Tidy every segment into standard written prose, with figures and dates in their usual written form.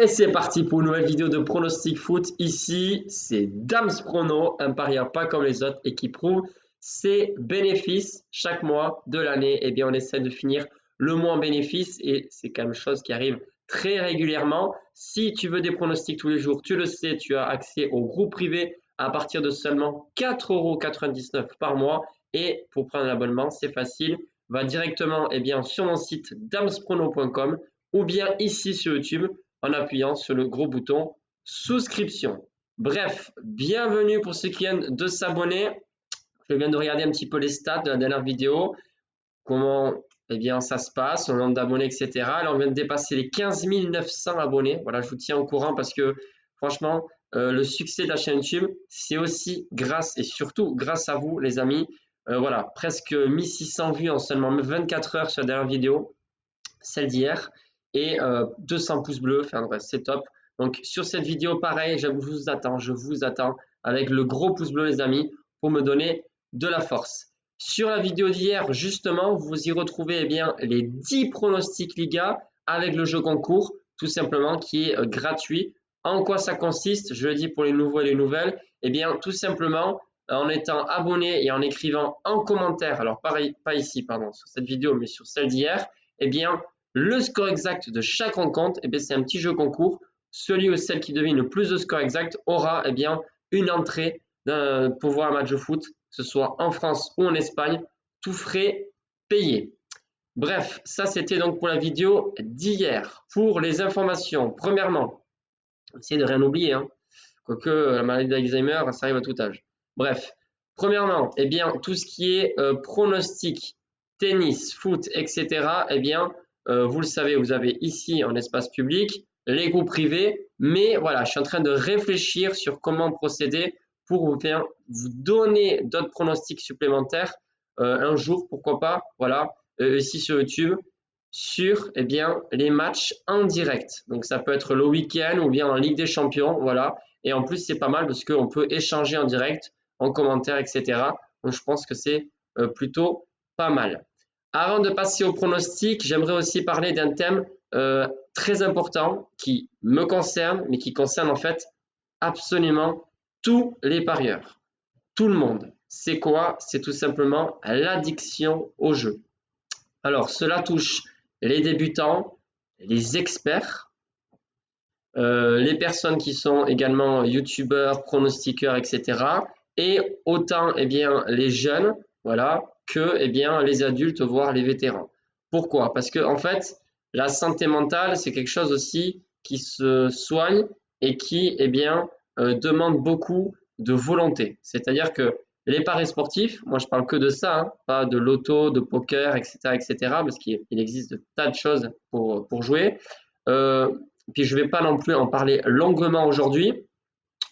Et c'est parti pour une nouvelle vidéo de pronostic foot. Ici, c'est Dams Prono, un parieur pas comme les autres et qui prouve ses bénéfices chaque mois de l'année. Eh bien, on essaie de finir le mois en bénéfice et c'est quand même chose qui arrive très régulièrement. Si tu veux des pronostics tous les jours, tu le sais, tu as accès au groupe privé à partir de seulement 4,99 € par mois. Et pour prendre l'abonnement, c'est facile. Va directement sur mon site damsprono.com ou bien ici sur YouTube en appuyant sur le gros bouton souscription. Bref, bienvenue pour ceux qui viennent de s'abonner. Je viens de regarder un petit peu les stats de la dernière vidéo, comment ça se passe, le nombre d'abonnés, etc. Là, on vient de dépasser les 15 900 abonnés. Voilà, je vous tiens au courant parce que franchement, le succès de la chaîne YouTube, c'est aussi grâce et surtout grâce à vous, les amis. Voilà, presque 1600 vues en seulement 24 heures sur la dernière vidéo, celle d'hier, et 200 pouces bleus, enfin bref, c'est top. Donc sur cette vidéo, pareil, je vous attends avec le gros pouce bleu, les amis, pour me donner de la force. Sur la vidéo d'hier, justement, vous y retrouvez les 10 pronostics Liga avec le jeu concours, tout simplement, qui est gratuit. En quoi ça consiste? Je le dis pour les nouveaux et les nouvelles. Tout simplement, en étant abonné et en écrivant en commentaire, alors pareil, pas ici, pardon, sur cette vidéo, mais sur celle d'hier, le score exact de chaque rencontre, c'est un petit jeu concours. Celui ou celle qui devine le plus de score exact aura une entrée pour voir un match de foot, que ce soit en France ou en Espagne, tout frais payé. Bref, ça c'était donc pour la vidéo d'hier. Pour les informations, premièrement, essayez de rien oublier, quoique la maladie d'Alzheimer, ça arrive à tout âge. Bref, premièrement, tout ce qui est pronostic, tennis, foot, etc., vous le savez, vous avez ici en espace public les groupes privés, mais voilà, je suis en train de réfléchir sur comment procéder pour vous donner d'autres pronostics supplémentaires un jour, pourquoi pas, voilà, ici sur YouTube, sur les matchs en direct. Donc ça peut être le week-end ou bien en Ligue des Champions, voilà. Et en plus, c'est pas mal parce qu'on peut échanger en direct, en commentaire, etc. Donc je pense que c'est plutôt pas mal. Avant de passer au pronostic, j'aimerais aussi parler d'un thème très important qui me concerne, mais qui concerne en fait absolument tous les parieurs. Tout le monde. C'est quoi? C'est tout simplement l'addiction au jeu. Alors, cela touche les débutants, les experts, les personnes qui sont également youtubeurs, pronostiqueurs, etc. Et autant les jeunes, voilà, que les adultes, voire les vétérans. Pourquoi? Parce que en fait, la santé mentale, c'est quelque chose aussi qui se soigne et qui demande beaucoup de volonté. C'est-à-dire que les paris sportifs, moi je parle que de ça, pas de loto, de poker, etc., parce qu'il existe de tas de choses pour jouer. Puis je ne vais pas non plus en parler longuement aujourd'hui.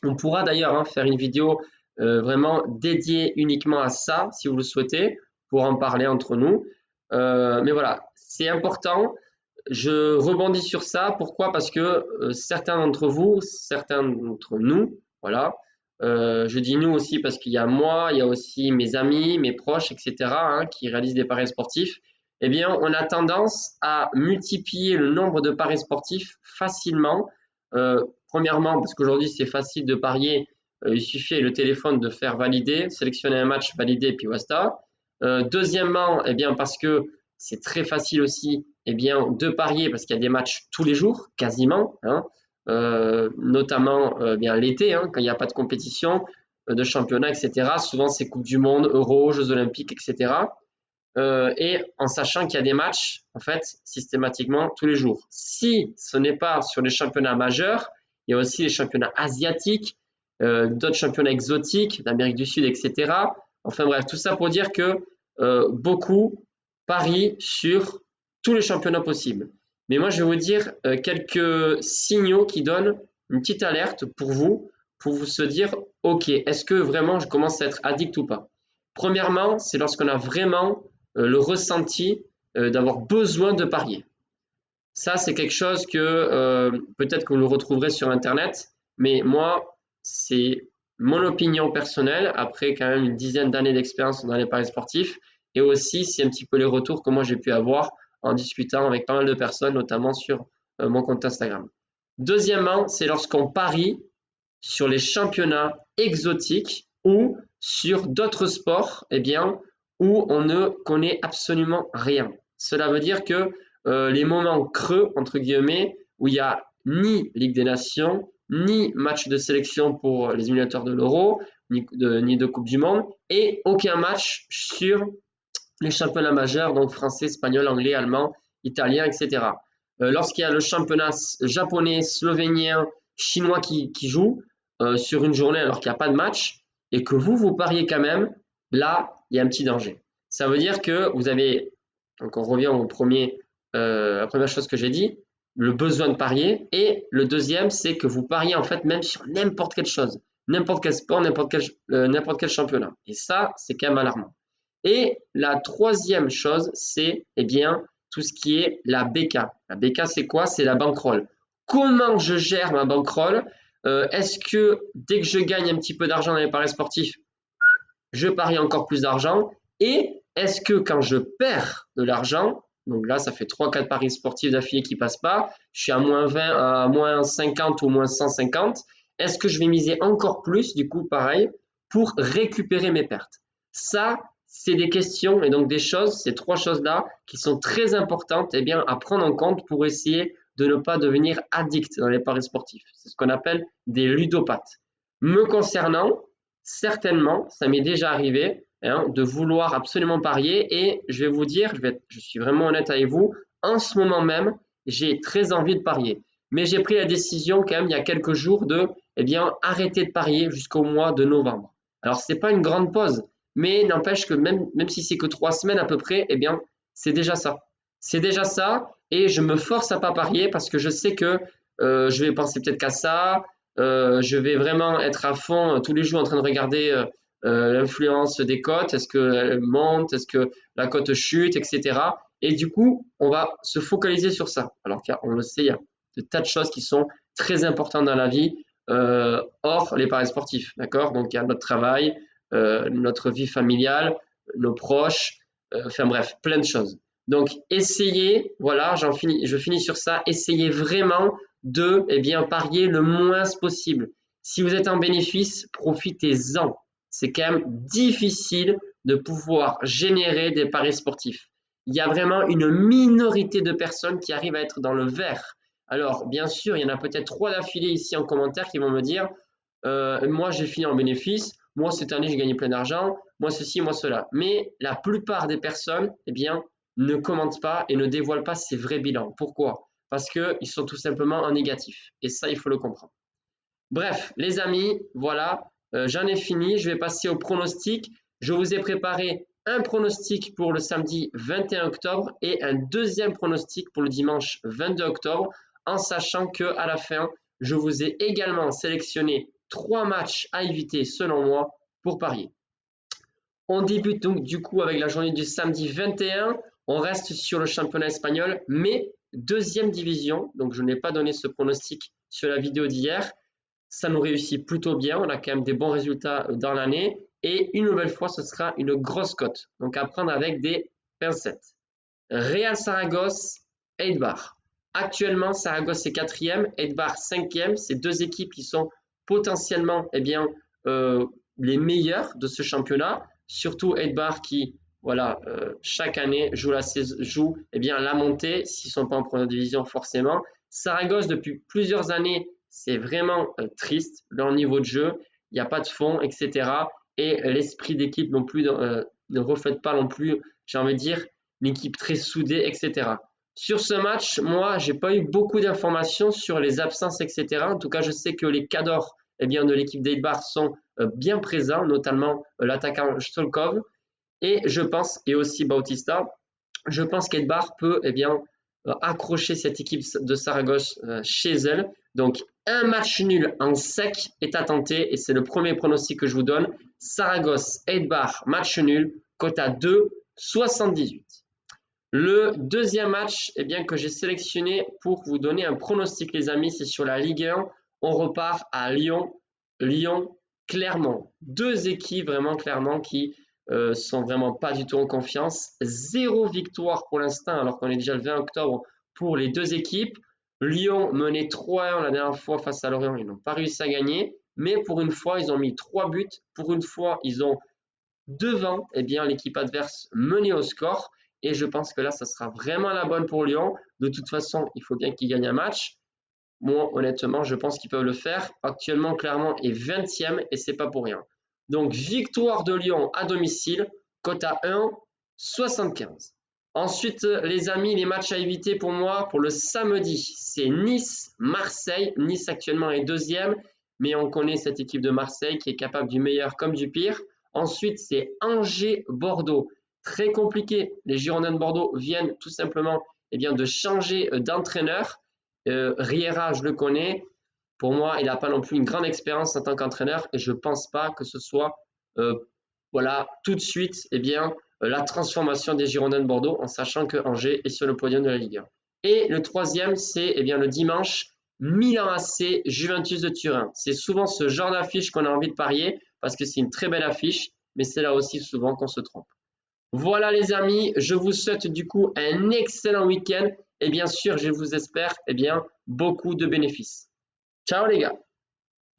On pourra d'ailleurs faire une vidéo vraiment dédiée uniquement à ça, si vous le souhaitez, pour en parler entre nous. Mais voilà, c'est important. Je rebondis sur ça. Pourquoi? Parce que certains d'entre vous, certains d'entre nous, voilà, je dis nous aussi parce qu'il y a moi, il y a aussi mes amis, mes proches, etc., qui réalisent des paris sportifs. On a tendance à multiplier le nombre de paris sportifs facilement. Premièrement, parce qu'aujourd'hui, c'est facile de parier. Il suffit avec le téléphone de faire valider, sélectionner un match, valider, puis basta. Deuxièmement, parce que c'est très facile aussi de parier parce qu'il y a des matchs tous les jours, quasiment, notamment l'été, quand il n'y a pas de compétition, de championnat, etc. Souvent, c'est Coupe du Monde, Euro, Jeux Olympiques, etc. Et en sachant qu'il y a des matchs, en fait, systématiquement tous les jours. Si ce n'est pas sur les championnats majeurs, il y a aussi les championnats asiatiques, d'autres championnats exotiques, d'Amérique du Sud, etc. Enfin bref, tout ça pour dire que beaucoup parient sur tous les championnats possibles. Mais moi, je vais vous dire quelques signaux qui donnent une petite alerte pour vous se dire, ok, est-ce que vraiment je commence à être addict ou pas? Premièrement, c'est lorsqu'on a vraiment le ressenti d'avoir besoin de parier. Ça, c'est quelque chose que peut-être que vous le retrouverez sur Internet, mais moi, c'est mon opinion personnelle, après quand même une dizaine d'années d'expérience dans les paris sportifs, et aussi c'est un petit peu les retours que moi j'ai pu avoir en discutant avec pas mal de personnes, notamment sur mon compte Instagram. Deuxièmement, c'est lorsqu'on parie sur les championnats exotiques ou sur d'autres sports, eh bien, où on ne connaît absolument rien. Cela veut dire que les moments creux, entre guillemets, où il n'y a ni Ligue des Nations, ni match de sélection pour les éliminateurs de l'Euro, ni de Coupe du Monde, et aucun match sur les championnats majeurs, donc français, espagnol, anglais, allemand, italien, etc. Lorsqu'il y a le championnat japonais, slovénien, chinois qui joue sur une journée alors qu'il n'y a pas de match, et que vous pariez quand même, là, il y a un petit danger. Ça veut dire que vous avez, donc on revient au la première chose que j'ai dit, le besoin de parier, et le deuxième, c'est que vous pariez en fait même sur n'importe quelle chose, n'importe quel sport, n'importe quel championnat. Et ça, c'est quand même alarmant. Et la troisième chose, c'est eh bien tout ce qui est la BK. La BK, c'est quoi? C'est la bankroll. Comment je gère ma bankroll? Est-ce que dès que je gagne un petit peu d'argent dans les paris sportifs, je parie encore plus d'argent? Et est-ce que quand je perds de l'argent, donc là, ça fait 3-4 paris sportifs d'affilée qui ne passent pas, je suis à moins 20, à moins 50 ou moins 150, est-ce que je vais miser encore plus, du coup, pareil, pour récupérer mes pertes? Ça, c'est des questions et donc des choses, ces trois choses-là, qui sont très importantes eh bien, à prendre en compte pour essayer de ne pas devenir addict dans les paris sportifs. C'est ce qu'on appelle des ludopathes. Me concernant, certainement, ça m'est déjà arrivé de vouloir absolument parier et je vais vous dire, je suis vraiment honnête avec vous, en ce moment même, j'ai très envie de parier. Mais j'ai pris la décision quand même il y a quelques jours de arrêter de parier jusqu'au mois de novembre. Alors, ce n'est pas une grande pause, mais n'empêche que même si c'est que 3 semaines à peu près, c'est déjà ça. C'est déjà ça et je me force à pas parier parce que je sais que je vais penser peut-être qu'à ça, je vais vraiment être à fond tous les jours en train de regarder l'influence des cotes, est-ce qu'elle monte, est-ce que la cote chute, etc. Et du coup, on va se focaliser sur ça. Alors qu'on le sait, il y a de tas de choses qui sont très importantes dans la vie, hors les paris sportifs, d'accord? Donc, il y a notre travail, notre vie familiale, nos proches, enfin bref, plein de choses. Donc, essayez, voilà, je finis sur ça, essayez vraiment de parier le moins possible. Si vous êtes en bénéfice, profitez-en. C'est quand même difficile de pouvoir générer des paris sportifs. Il y a vraiment une minorité de personnes qui arrivent à être dans le vert. Alors, bien sûr, il y en a peut-être 3 d'affilée ici en commentaire qui vont me dire moi, j'ai fini en bénéfice, moi, cette année, j'ai gagné plein d'argent, moi, ceci, moi, cela. Mais la plupart des personnes, ne commentent pas et ne dévoilent pas ces vrais bilans. Pourquoi? Parce qu'ils sont tout simplement en négatif. Et ça, il faut le comprendre. Bref, les amis, voilà, j'en ai fini. Je vais passer au pronostic. Je vous ai préparé un pronostic pour le samedi 21 octobre et un deuxième pronostic pour le dimanche 22 octobre, en sachant que à la fin, je vous ai également sélectionné 3 matchs à éviter selon moi pour parier. On débute donc du coup avec la journée du samedi 21. On reste sur le championnat espagnol, mais deuxième division. Donc je n'ai pas donné ce pronostic sur la vidéo d'hier. Ça nous réussit plutôt bien. On a quand même des bons résultats dans l'année. Et une nouvelle fois, ce sera une grosse cote. Donc à prendre avec des pincettes. Real Saragosse, Eibar. Actuellement, Saragosse est 4e, Eibar 5e. C'est deux équipes qui sont potentiellement les meilleures de ce championnat. Surtout Eibar qui, voilà, chaque année joue la montée, s'ils ne sont pas en première division forcément. Saragosse, depuis plusieurs années, c'est vraiment triste. Leur niveau de jeu, il n'y a pas de fond, etc. Et l'esprit d'équipe non plus ne reflète pas non plus, j'ai envie de dire, une équipe très soudée, etc. Sur ce match, moi, j'ai pas eu beaucoup d'informations sur les absences, etc. En tout cas, je sais que les cadors de l'équipe d'Eibar sont bien présents, notamment l'attaquant Stolkov. Et je pense, et aussi Bautista, je pense qu'Eibar peut accrocher cette équipe de Saragosse chez elle. Donc, un match nul en sec est à tenter et c'est le premier pronostic que je vous donne. Saragosse, Eibar, match nul, cote à 2,78. Le deuxième match que j'ai sélectionné pour vous donner un pronostic, les amis, c'est sur la Ligue 1. On repart à Lyon, Clermont. Deux équipes vraiment Clermont qui sont vraiment pas du tout en confiance. 0 victoire pour l'instant, alors qu'on est déjà le 20 octobre pour les deux équipes. Lyon menait 3-1 la dernière fois face à Lorient, ils n'ont pas réussi à gagner, mais pour une fois, ils ont mis 3 buts. Pour une fois, ils ont devant l'équipe adverse menée au score. Et je pense que là, ça sera vraiment la bonne pour Lyon. De toute façon, il faut bien qu'ils gagnent un match. Moi, honnêtement, je pense qu'ils peuvent le faire. Actuellement, Clermont est 20e et c'est pas pour rien. Donc, victoire de Lyon à domicile, cote à 1,75. Ensuite, les amis, les matchs à éviter pour moi, pour le samedi, c'est Nice-Marseille. Nice actuellement est deuxième, mais on connaît cette équipe de Marseille qui est capable du meilleur comme du pire. Ensuite, c'est Angers-Bordeaux. Très compliqué. Les Girondins de Bordeaux viennent tout simplement de changer d'entraîneur. Riera, je le connais. Pour moi, il n'a pas non plus une grande expérience en tant qu'entraîneur et je ne pense pas que ce soit tout de suite la transformation des Girondins de Bordeaux en sachant que Angers est sur le podium de la Ligue 1. Et le troisième, c'est le dimanche, Milan AC, Juventus de Turin. C'est souvent ce genre d'affiche qu'on a envie de parier parce que c'est une très belle affiche, mais c'est là aussi souvent qu'on se trompe. Voilà les amis, je vous souhaite du coup un excellent week-end et bien sûr, je vous espère beaucoup de bénéfices. Ciao les gars!